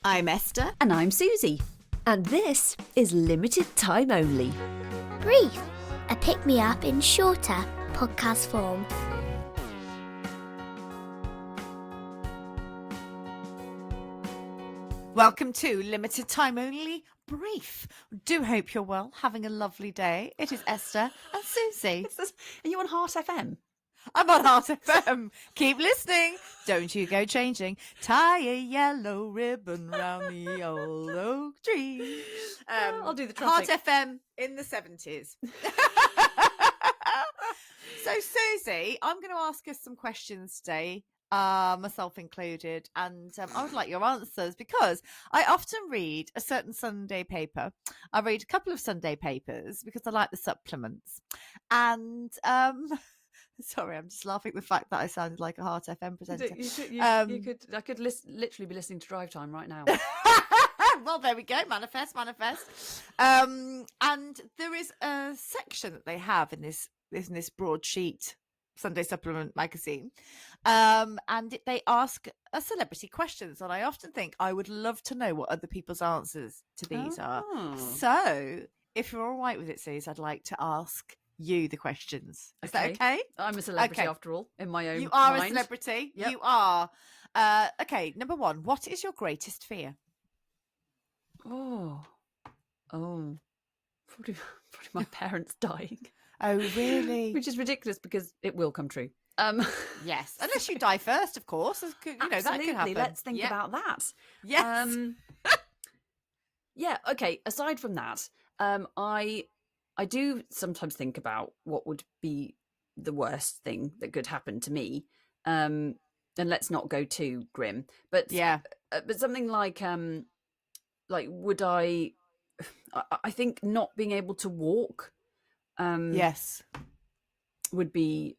I'm Esther. And I'm Susie. And this is Limited Time Only. Brief, a pick-me-up in shorter podcast form. Welcome to Limited Time Only Brief. Do hope you're well, having a lovely day. It is Esther and Susie. Are you on Heart FM? I'm on Heart FM. Keep listening. Don't you go changing. Tie a yellow ribbon round the old oak tree. I'll do the traffic. Heart FM in the 70s. So, Susie, I'm going to ask us some questions today, myself included, and I would like your answers because I often read a certain Sunday paper. I read a couple of Sunday papers because I like the supplements. And sorry, I'm just laughing at the fact that I sounded like a Heart FM presenter. I could literally be listening to Drive Time right now. Well, there we go. Manifest. And there is a section that they have in this broadsheet Sunday supplement magazine, and they ask a celebrity questions, and I often think I would love to know what other people's answers to these are. So, if you're all right with it, Suze, I'd like to ask you the questions. Is that okay? I'm a celebrity after all, in my own You are mind. a celebrity. Yep. You are. Okay, number one. What is your greatest fear? Probably my parents dying. Oh, really? Which is ridiculous because it will come true. Yes, unless you die first, of course. That could happen. Let's think about that. Yes. Yeah. Okay. Aside from that, I do sometimes think about what would be the worst thing that could happen to me. And let's not go too grim. But but something like would I think not being able to walk. Yes. Would be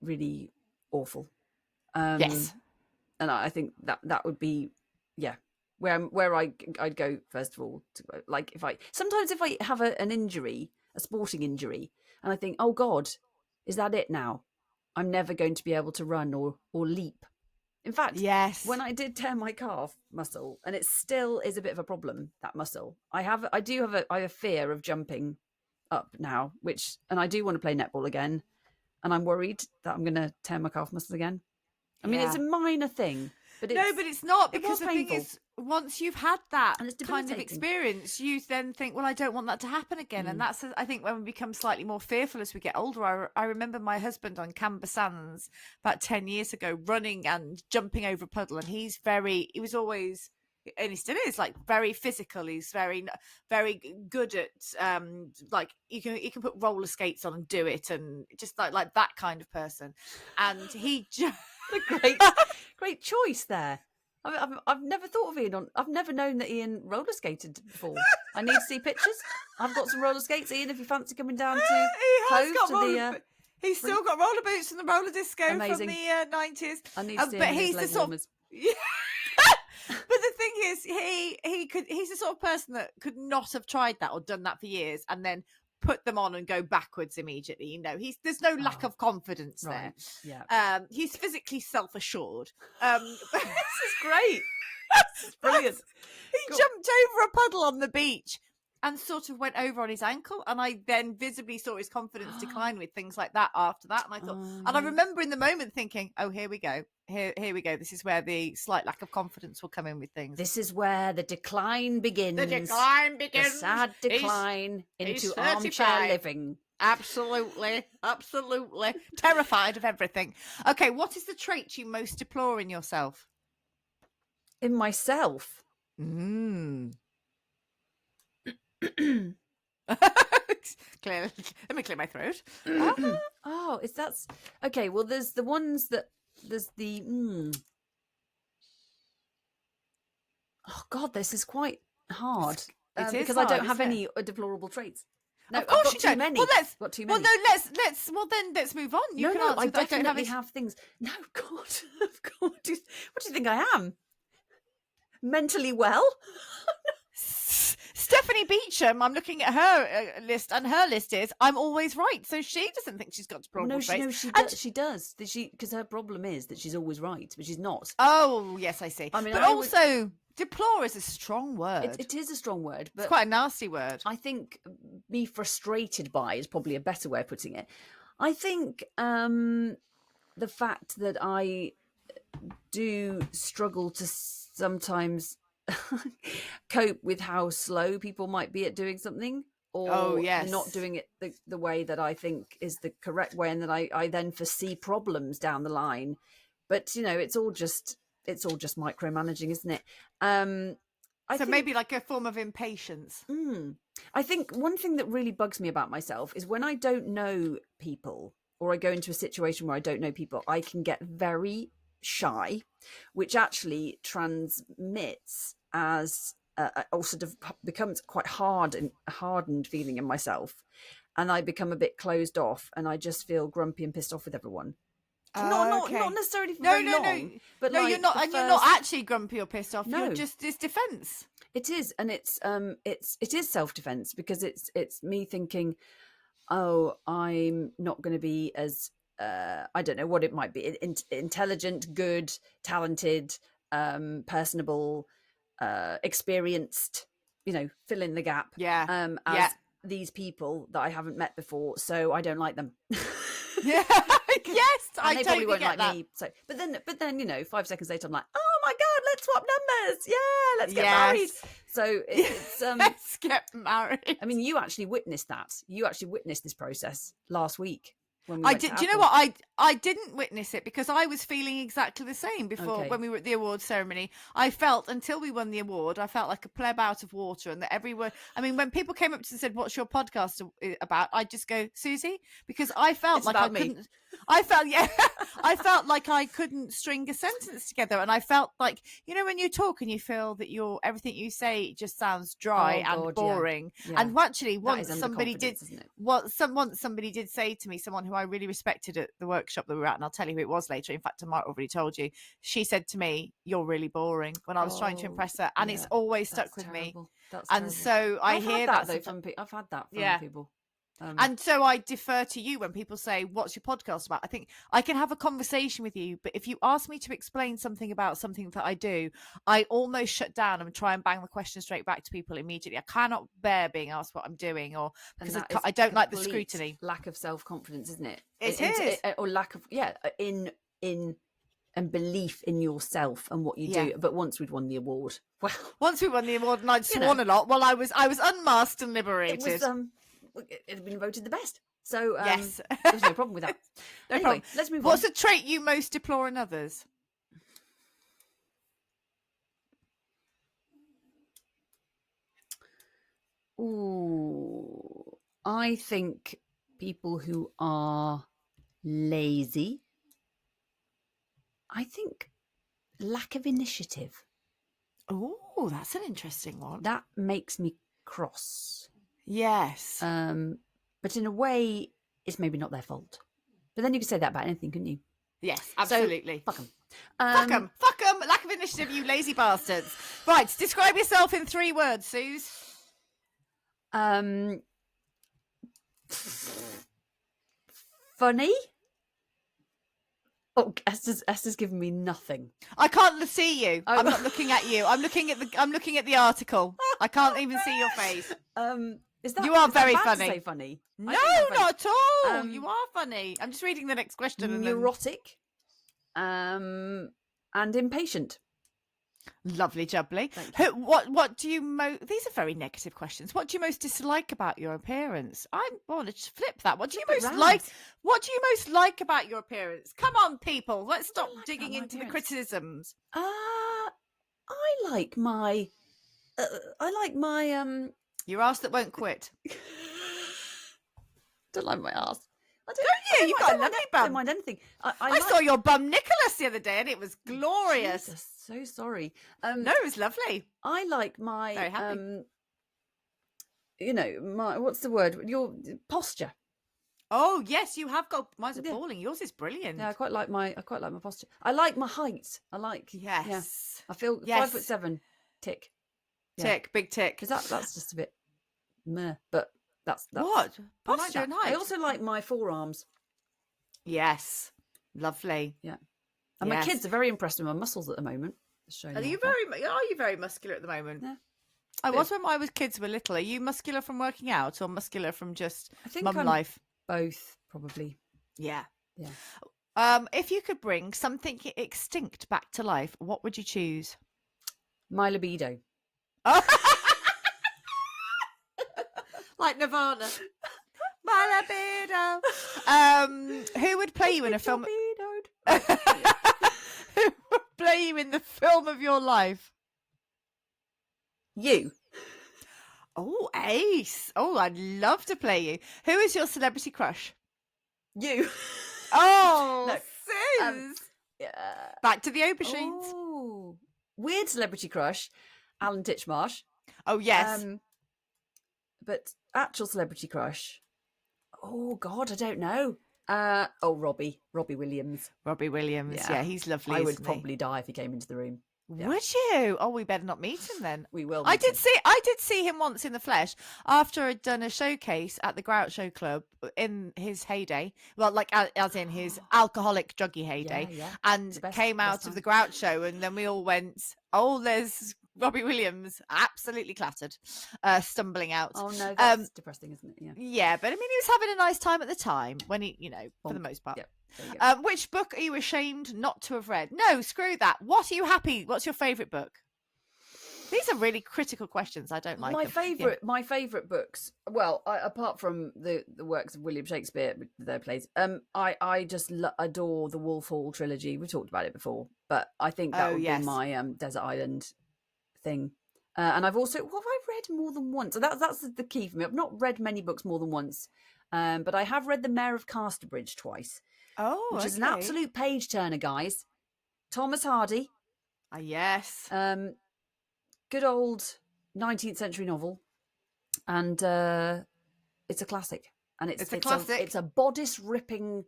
really awful. Yes. And I think that would be, where I'd go first of all. Like if I have an injury, a sporting injury, and I think, oh God, is that it now? I'm never going to be able to run or leap. In fact, yes, when I did tear my calf muscle, and it still is a bit of a problem, that muscle, I have a fear of jumping up now, and I do want to play netball again, and I'm worried that I'm going to tear my calf muscle again. I mean, it's a minor thing, but it's not, because the painful. thing is, once you've had that and it's kind of experience, you then think, well, I don't want that to happen again. And that's, I think, when we become slightly more fearful as we get older. I remember my husband on Camber Sands about 10 years ago running and jumping over a puddle, and he was always, and he still is, like, very physical. He's very, very good at like you can put roller skates on and do it, and just like that kind of person. And he just great choice there. I've never thought of Ian I've never known that Ian roller skated before. I need to see pictures. I've got some roller skates, Ian, if you fancy coming down to Hove. He's still got roller boots and the roller disco Amazing. from the 90s. I need to see him he's leg the sort warmers. But the thing is, he's the sort of person that could not have tried that or done that for years and then put them on and go backwards immediately. You know, there's no lack of confidence there. Yeah. He's physically self-assured. This is great. This is brilliant. He jumped over a puddle on the beach and sort of went over on his ankle, and I then visibly saw his confidence decline with things like that after that. And I thought, and I remember in the moment thinking, oh, here we go. Here we go. This is where the slight lack of confidence will come in with things. This is where the decline begins. The decline begins. The sad decline into armchair living. Absolutely. Terrified of everything. Okay, what is the trait you most deplore in yourself? In myself? Let me clear my throat. Okay. Well, there's the ones that oh God, this is quite hard. Because I don't have any deplorable traits. No, of course I've got too many. Well, got too many. Let's move on. You can answer. I definitely have things. No, God, what do you think I am? Mentally well? Stephanie Beecham, I'm looking at her list, and her list is I'm always right. So she doesn't think she's got deplorable traits. She does. Because her problem is that she's always right, but she's not. Oh, yes, I see. I mean, but also, Deplore is a strong word. It is a strong word, but It's quite a nasty word. I think be frustrated by is probably a better way of putting it. I think the fact that I do struggle to sometimes cope with how slow people might be at doing something, or not doing it the way that I think is the correct way, and that I then foresee problems down the line. But it's all just micromanaging, isn't it? I think, maybe like a form of impatience. I think one thing that really bugs me about myself is when I don't know people, or I go into a situation where I don't know people, I can get very shy, which actually transmits as or sort of becomes quite hardened feeling in myself, and I become a bit closed off, and I just feel grumpy and pissed off with everyone. Not necessarily for very long. But no, like you're not, and you're not actually grumpy or pissed off. No. You're just, it's defense. It is, and it is self-defense, because it's me thinking, oh, I'm not going to be as I don't know what it might be, intelligent, good, talented, personable, experienced, fill in the gap. As these people that I haven't met before, so I don't like them. Yeah. Yes, and they totally probably won't get like that. me. So, but then 5 seconds later, I'm like, oh my god, let's swap numbers. Yeah, let's get married. So it's let's get married. I mean, you actually witnessed that. You actually witnessed this process last week when we I went did. to Do you know Apple. what? I didn't witness it because I was feeling exactly the same before when we were at the award ceremony. I felt, until we won the award, I felt like a pleb out of water, and that everyone. I mean, when people came up to us and said, "What's your podcast about?" I'd just go, "Susie," because I felt It's like about I me. couldn't. I felt I felt like I couldn't string a sentence together, and I felt like, when you talk and you feel that everything you say just sounds dry and boring. Yeah. And actually, That is once somebody did, underconfidence, isn't it? once somebody did say to me, someone who I really respected at the workshop that we were at, and I'll tell you who it was later. In fact, I might have already told you. She said to me, "You're really boring," when I was trying to impress her, and it's always stuck with me. That's And terrible. so I've hear had that though from I've had that from Yeah. people. And so I defer to you when people say, "What's your podcast about?" I think I can have a conversation with you, but if you ask me to explain something about something that I do, I almost shut down and try and bang the question straight back to people immediately. I cannot bear being asked what I'm doing, or because I don't like the scrutiny. Lack of self-confidence, isn't it? It is. Or lack of in and belief in yourself and what you do. But once we'd won the award, well, once we won the award, and I'd sworn a lot. Well, I was unmasked and liberated. It was it had been voted the best. So yes, there's no problem with that. No anyway, problem. Let's move on. What's the trait you most deplore in others? Ooh, I think people who are lazy. I think lack of initiative. Oh, that's an interesting one. That makes me cross. Yes. But in a way, it's maybe not their fault. But then you could say that about anything, couldn't you? Yes, absolutely. So, fuck them. Fuck them. Fuck them. Lack of initiative, you lazy bastards. Right, describe yourself in 3 words, Suze. Funny. Oh, Esther's given me nothing. I can't see you. I'm not looking at you. I'm looking at the article. I can't even see your face. You are very bad funny. To say funny? No, not at all. You are funny. I'm just reading the next question. Neurotic, and impatient. Lovely jubbly. What do you these are very negative questions. What do you most dislike about your appearance? I want to just flip that. What do you most like about your appearance? Come on, people. Let's stop digging into the criticisms. I like my your ass that won't quit. Don't like my ass. Don't you? You've got a lovely bum. I don't mind anything. I saw your bum Nicholas the other day, and it was glorious. Jesus, so sorry. No, it was lovely. I like my very happy. My what's the word? Your posture. Oh yes, you have got. Mine's appalling. Yours is brilliant. Yeah, I quite like my posture. I like my height. Yes. Yeah. I feel 5'7". Tick. Tick. Big tick. Because that's just a bit meh. But that's what posture and height. I also like my forearms. Yes. Lovely. Yeah. And my kids are very impressed with my muscles at the moment. showing Are you very muscular at the moment? Yeah. I was when my kids were little. Are you muscular from working out or muscular from just I think mum I'm life? both, probably. Yeah. Yeah. If you could bring something extinct back to life, what would you choose? My libido. Like Nirvana. My libido. Who would play you in a film? Who would play you in the film of your life? You. Oh, Ace. Oh, I'd love to play you. Who is your celebrity crush? You. Oh, No, Suze. Yeah. Back to the aubergines. Oh, weird celebrity crush, Alan Titchmarsh. Oh, yes. But actual celebrity crush. Oh God, I don't know. Robbie Williams. Robbie Williams. Yeah, he's lovely. I would isn't he? probably die if he came into the room. Yeah. Would you? Oh, we better not meet him then. We will. I did see him once in the flesh after I'd done a showcase at the Groucho Club in his heyday. Well, like as in his alcoholic druggy heyday, and came out of the Groucho, and then we all went, "Oh, there's Robbie Williams, absolutely clattered, stumbling out." Oh no, that's depressing, isn't it? Yeah. Yeah, but I mean, he was having a nice time at the time when he, for the most part. Yeah. Which book are you ashamed not to have read? No, screw that. What are you happy? What's your favourite book? These are really critical questions. I don't like my them. favourite. Yeah. My favourite books. Well, apart from the works of William Shakespeare, their plays. I just adore the Wolf Hall trilogy. We talked about it before, but I think that would be my Desert Island thing. And I've also, what have I read more than once? That's the key for me. I've not read many books more than once, but I have read The Mayor of Casterbridge twice. Oh, which is an absolute page turner, guys. Thomas Hardy. Yes. Good old 19th century novel, and it's a classic. And it's a classic. It's a bodice ripping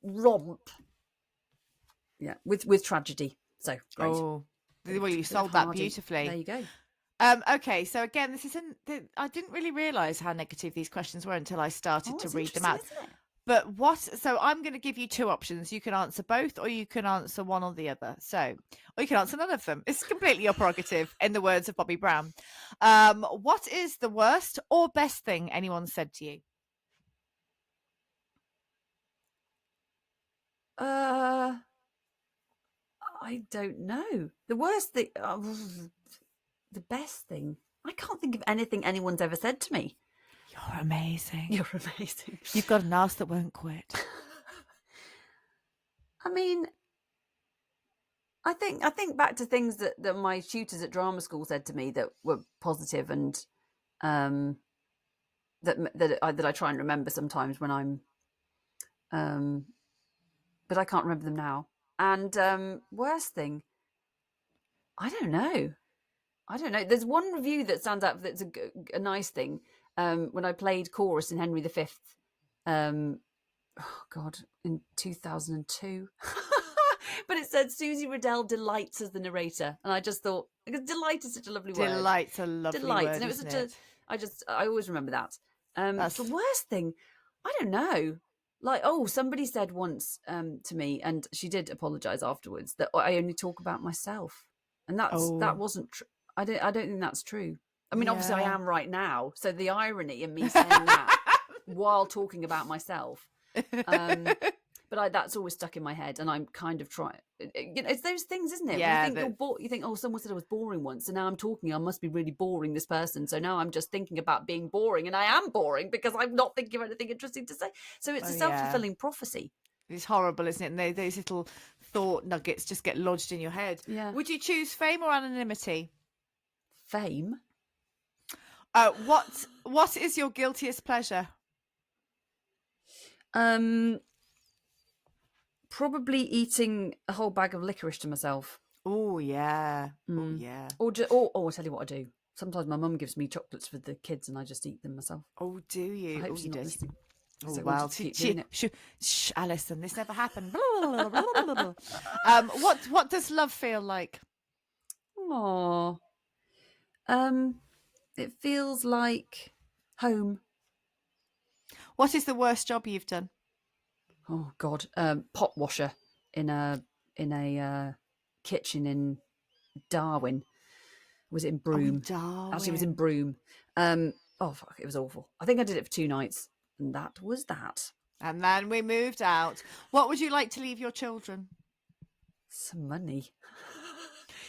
romp. Yeah, with tragedy. So great. Oh, well, you sold that beautifully. There you go. Okay, so again, I didn't really realise how negative these questions were until I started to read them out. But so I'm going to give you two options. You can answer both, or you can answer one or the other. Or you can answer none of them. It's completely your prerogative, in the words of Bobby Brown. What is the worst or best thing anyone said to you? I don't know. The worst thing, the best thing. I can't think of anything anyone's ever said to me. You're amazing. You're amazing. You've got an ass that won't quit. I mean, I think back to things that my tutors at drama school said to me that were positive, and that I try and remember sometimes when I'm, but I can't remember them now. And worst thing, I don't know. There's one review that stands out that's a nice thing. When I played chorus in Henry V, in 2002. But it said Susie Riddell delights as the narrator, and I just thought, because delight is such a lovely word. Delight's a lovely word, and it was such a. I always remember that. The worst thing, I don't know. Like, somebody said once to me, and she did apologise afterwards, that I only talk about myself, and that wasn't true. I don't think that's true. I mean, obviously I am right now. So the irony in me saying that while talking about myself, but that's always stuck in my head, and I'm kind of trying. It's those things, isn't it? Yeah. You think, someone said I was boring once, and now I'm talking. I must be really boring this person. So now I'm just thinking about being boring, and I am boring because I'm not thinking of anything interesting to say. So it's a self-fulfilling prophecy. It's horrible, isn't it? And those little thought nuggets just get lodged in your head. Yeah. Would you choose fame or anonymity? Fame. What is your guiltiest pleasure? Probably eating a whole bag of licorice to myself. Oh yeah. Oh yeah. Or I'll tell you what I do. Sometimes my mum gives me chocolates for the kids, and I just eat them myself. Oh, do you? I hope you do. Oh, so well, shh, Alison, this never happened. What does love feel like? Oh, it feels like home. What is the worst job you've done? Oh God, pot washer in a kitchen in Darwin. Was it in Oh, in Broome? Actually, it was in Darwin. Broome. Oh, fuck, it was awful. I think I did it for 2 nights, and that was that. And then we moved out. What would you like to leave your children? Some money.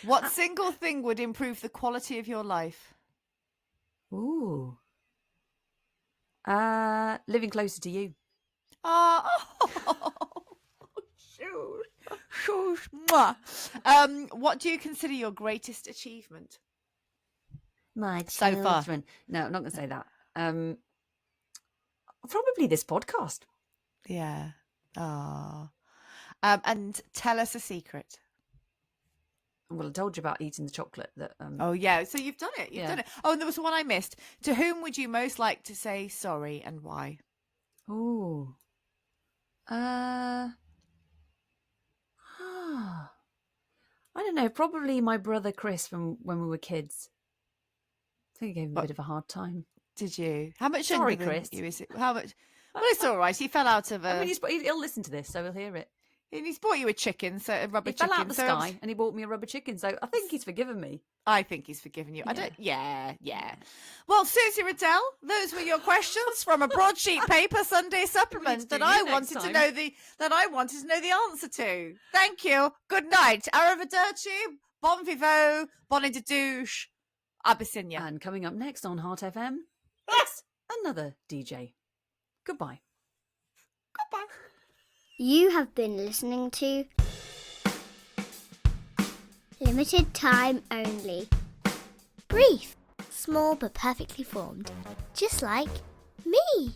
What single thing would improve the quality of your life? Ooh. Living closer to you. Oh, shoot. Mwah. What do you consider your greatest achievement? My So far. children. No, I'm not going to say that. Probably this podcast. Yeah. And tell us a secret. Well, I told you about eating the chocolate. That. Oh, yeah. So you've done it. You've done it. Oh, and there was one I missed. To whom would you most like to say sorry and why? Ooh. I don't know. Probably my brother Chris from when we were kids. I think I gave him a bit of a hard time. Did you? How much? Sorry, younger than Chris. you is it? How much? Well, it's all right. He fell out of a. I mean, he'll listen to this, so he'll hear it. And he's bought you a chicken, so a rubber He chicken. fell out the sky, and he bought me a rubber chicken. So I think he's forgiven me. I think he's forgiven you. I don't. Yeah. Well, Susie Riddell, those were your questions from a broadsheet paper Sunday supplement that I wanted to know the answer to. Thank you. Good night. Arrivederci. Bon vivant. Bonne de douche. Abyssinia. And coming up next on Heart FM, it's another DJ. Goodbye. Goodbye. You have been listening to Limited Time Only. Brief, small but perfectly formed, just like me.